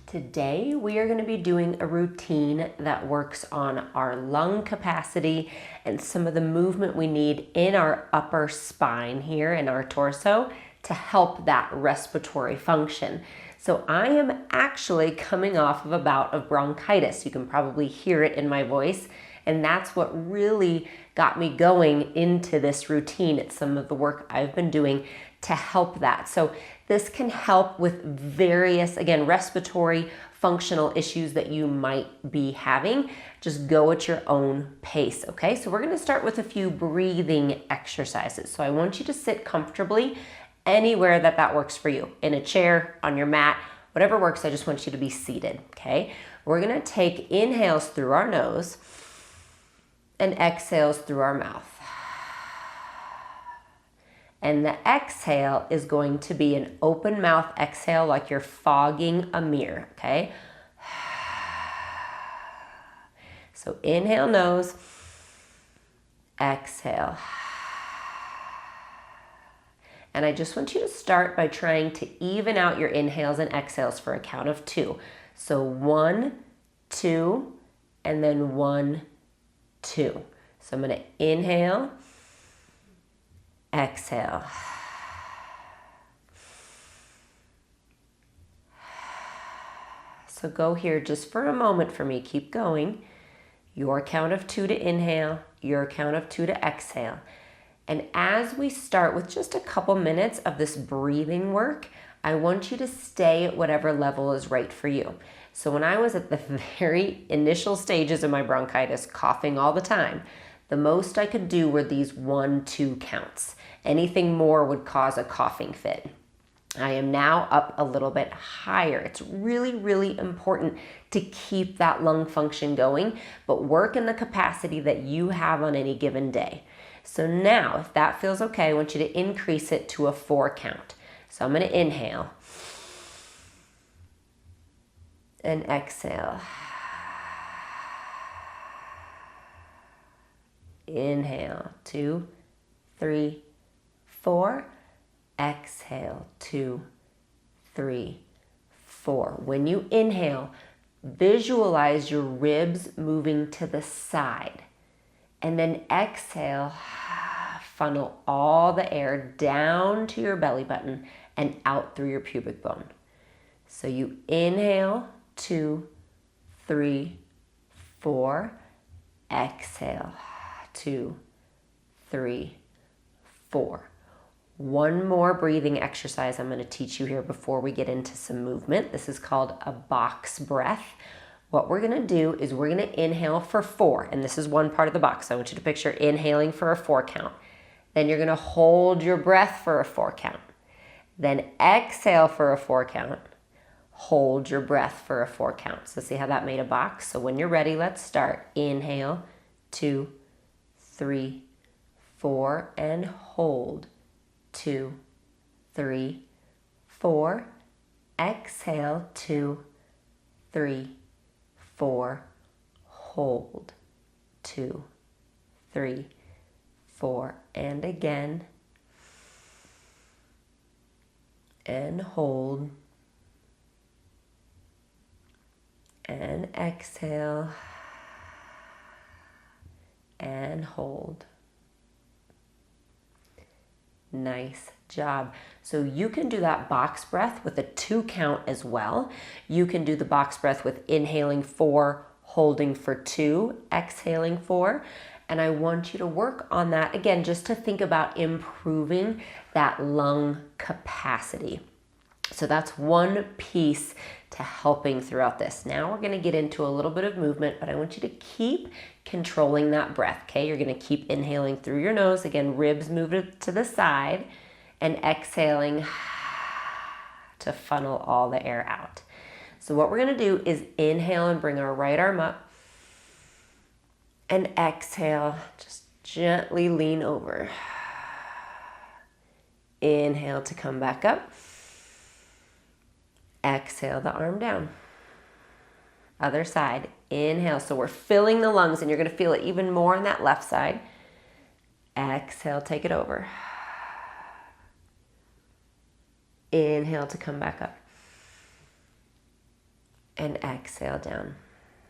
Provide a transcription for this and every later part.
Today, we are going to be doing a routine that works on our lung capacity and some of the movement we need in our upper spine here in our torso to help that respiratory function. So I am actually coming off of a bout of bronchitis. You can probably hear it in my voice, and that's what really got me going into this routine. It's some of the work I've been doing to help that. So this can help with various, again, respiratory functional issues that you might be having. Just go at your own pace, okay? So we're gonna start with a few breathing exercises. So I want you to sit comfortably anywhere that works for you, in a chair, on your mat, whatever works. I just want you to be seated, okay? We're gonna take inhales through our nose and exhales through our mouth. And the exhale is going to be an open mouth exhale, like you're fogging a mirror, okay? So inhale nose, exhale. And I just want you to start by trying to even out your inhales and exhales for a count of 2. So 1, 2, and then 1, 2. So I'm gonna inhale, exhale. So go here just for a moment for me. Keep going. Your count of 2 to inhale, your count of 2 to exhale. And as we start with just a couple minutes of this breathing work, I want you to stay at whatever level is right for you. So when I was at the very initial stages of my bronchitis, coughing all the time, the most I could do were these 1, 2 counts. Anything more would cause a coughing fit. I am now up a little bit higher. It's really, really important to keep that lung function going, but work in the capacity that you have on any given day. So now, if that feels okay, I want you to increase it to a 4 count. So I'm going to inhale and exhale. Inhale, 2, 3, 4. Exhale, 2, 3, 4. When you inhale, visualize your ribs moving to the side. And then exhale, funnel all the air down to your belly button and out through your pubic bone. So you inhale, 2, 3, 4. Exhale, 2, 3, 4. One more breathing exercise I'm going to teach you here before we get into some movement. This is called a box breath. What we're going to do is we're going to inhale for 4, and this is one part of the box. I want you to picture inhaling for a 4 count. Then you're going to hold your breath for a 4 count. Then exhale for a 4 count. Hold your breath for a 4 count. So see how that made a box? So when you're ready, let's start. Inhale, 2, 3, 4, and hold. 2, 3, 4. Exhale, 2, 3, 4. Hold. 2, 3, 4. And again. And hold. And exhale. And hold. Nice job. So you can do that box breath with a 2 count as well. You can do the box breath with inhaling 4, holding for 2, exhaling 4. And I want you to work on that again, just to think about improving that lung capacity. So that's one piece to helping throughout this. Now we're going to get into a little bit of movement, but I want you to keep controlling that breath, okay? You're going to keep inhaling through your nose. Again, ribs move to the side, and exhaling to funnel all the air out. So what we're going to do is inhale and bring our right arm up, and exhale, just gently lean over. Inhale to come back up. Exhale the arm down. Other side. Inhale. So we're filling the lungs, and you're going to feel it even more on that left side. Exhale, take it over. Inhale to come back up. and exhale down.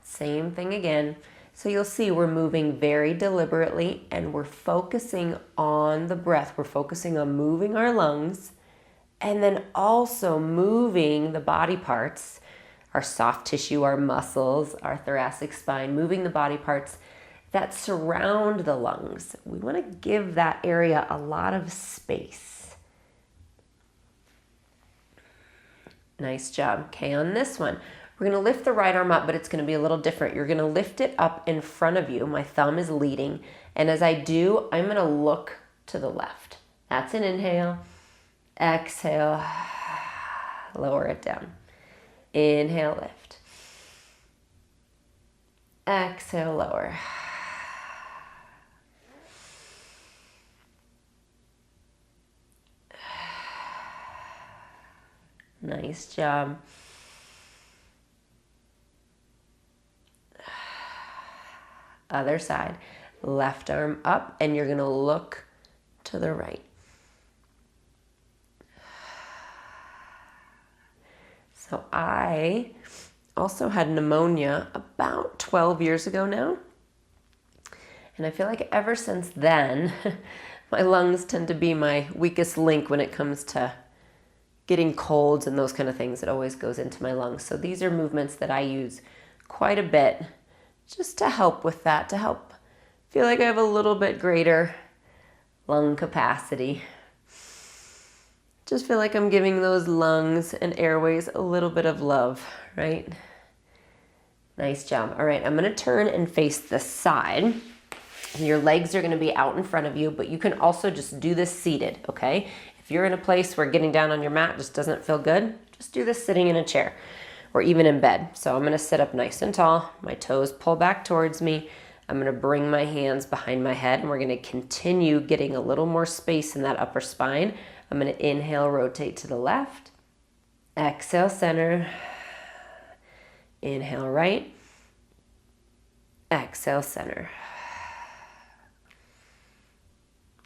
Same thing again. So you'll see we're moving very deliberately and we're focusing on the breath. We're focusing on moving our lungs and then also moving the body parts, our soft tissue, our muscles, our thoracic spine, moving the body parts that surround the lungs. We want to give that area a lot of space. Nice job. Okay, on this one, we're going to lift the right arm up, but it's going to be a little different. You're going to lift it up in front of you. My thumb is leading. And as I do, I'm going to look to the left. That's an inhale. Exhale. Lower it down. Inhale, lift. Exhale, lower. Nice job. Other side. Left arm up, and you're going to look to the right. So I also had pneumonia about 12 years ago now. And I feel like ever since then, my lungs tend to be my weakest link when it comes to getting colds and those kind of things. It always goes into my lungs. So these are movements that I use quite a bit just to help with that, to help feel like I have a little bit greater lung capacity. Just feel like I'm giving those lungs and airways a little bit of love, right? Nice job. All right, I'm going to turn and face the side. Your legs are going to be out in front of you, but you can also just do this seated, okay? If you're in a place where getting down on your mat just doesn't feel good, just do this sitting in a chair or even in bed. So I'm going to sit up nice and tall. My toes pull back towards me. I'm going to bring my hands behind my head, and we're going to continue getting a little more space in that upper spine. I'm going to inhale, rotate to the left. Exhale, center. Inhale, right. Exhale, center.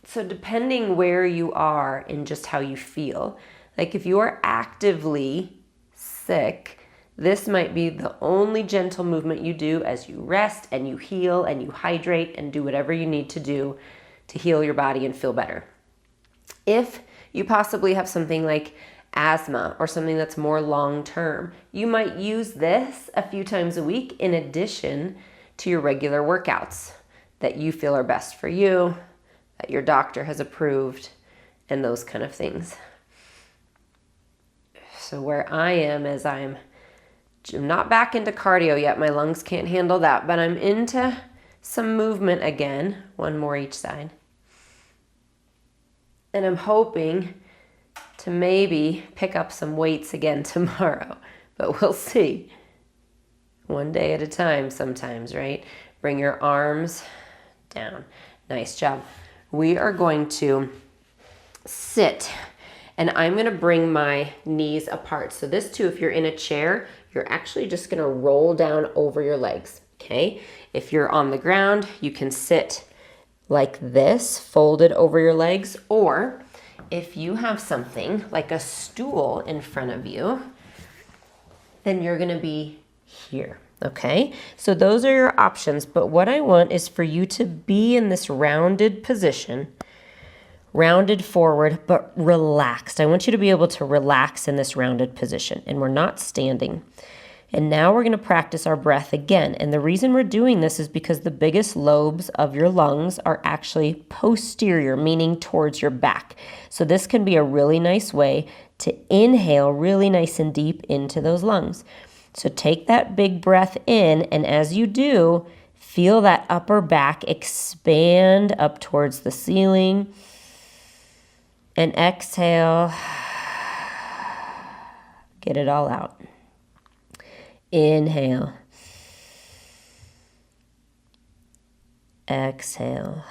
So depending where you are and just how you feel, like if you are actively sick, this might be the only gentle movement you do as you rest and you heal and you hydrate and do whatever you need to do to heal your body and feel better. If you possibly have something like asthma or something that's more long-term, you might use this a few times a week in addition to your regular workouts that you feel are best for you, that your doctor has approved, and those kind of things. So where I am is I'm not back into cardio yet. My lungs can't handle that, but I'm into some movement again. One more each side. And I'm hoping to maybe pick up some weights again tomorrow, but we'll see. One day at a time sometimes, right? Bring your arms down. Nice job. We are going to sit, and I'm going to bring my knees apart. So this too, if you're in a chair, you're actually just going to roll down over your legs, okay? If you're on the ground, you can sit like this, folded over your legs, or if you have something like a stool in front of you, then you're going to be here, okay? So those are your options, but what I want is for you to be in this rounded position, rounded forward, but relaxed. I want you to be able to relax in this rounded position, and we're not standing. And now we're going to practice our breath again. And the reason we're doing this is because the biggest lobes of your lungs are actually posterior, meaning towards your back. So this can be a really nice way to inhale really nice and deep into those lungs. So take that big breath in, and as you do, feel that upper back expand up towards the ceiling. And exhale. Get it all out. Inhale. Exhale.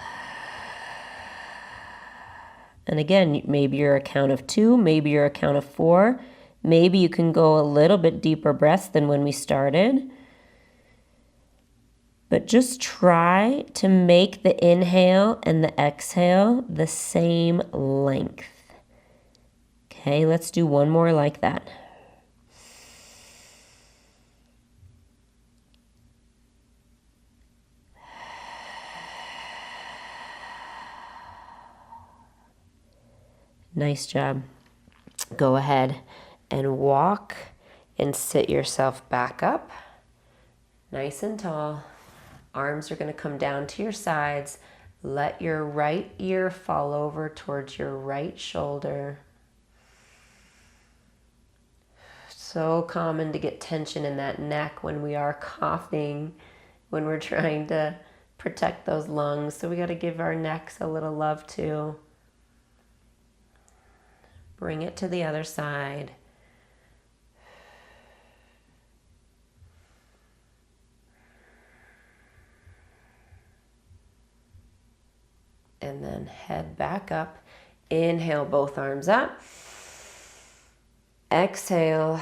And again, maybe you're a count of 2, maybe you're a count of 4. Maybe you can go a little bit deeper breaths than when we started. But just try to make the inhale and the exhale the same length. Okay, let's do one more like that. Nice job. Go ahead and walk and sit yourself back up, nice and tall. Arms are going to come down to your sides. Let your right ear fall over towards your right shoulder. So common to get tension in that neck when we are coughing, when we're trying to protect those lungs. So we got to give our necks a little love too. Bring it to the other side. And then head back up. Inhale, both arms up. Exhale.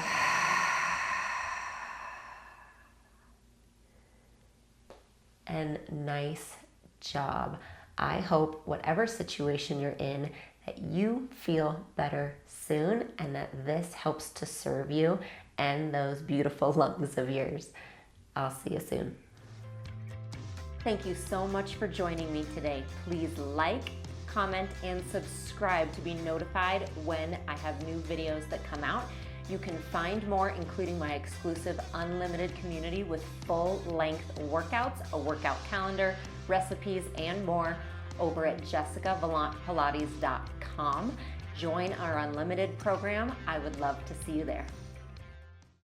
And nice job. I hope whatever situation you're in, that you feel better soon and that this helps to serve you and those beautiful lungs of yours. I'll see you soon. Thank you so much for joining me today. Please like, comment, and subscribe to be notified when I have new videos that come out. You can find more, including my exclusive unlimited community with full-length workouts, a workout calendar, recipes, and more over at jessicavalantpilates.com. Join our unlimited program. I would love to see you there.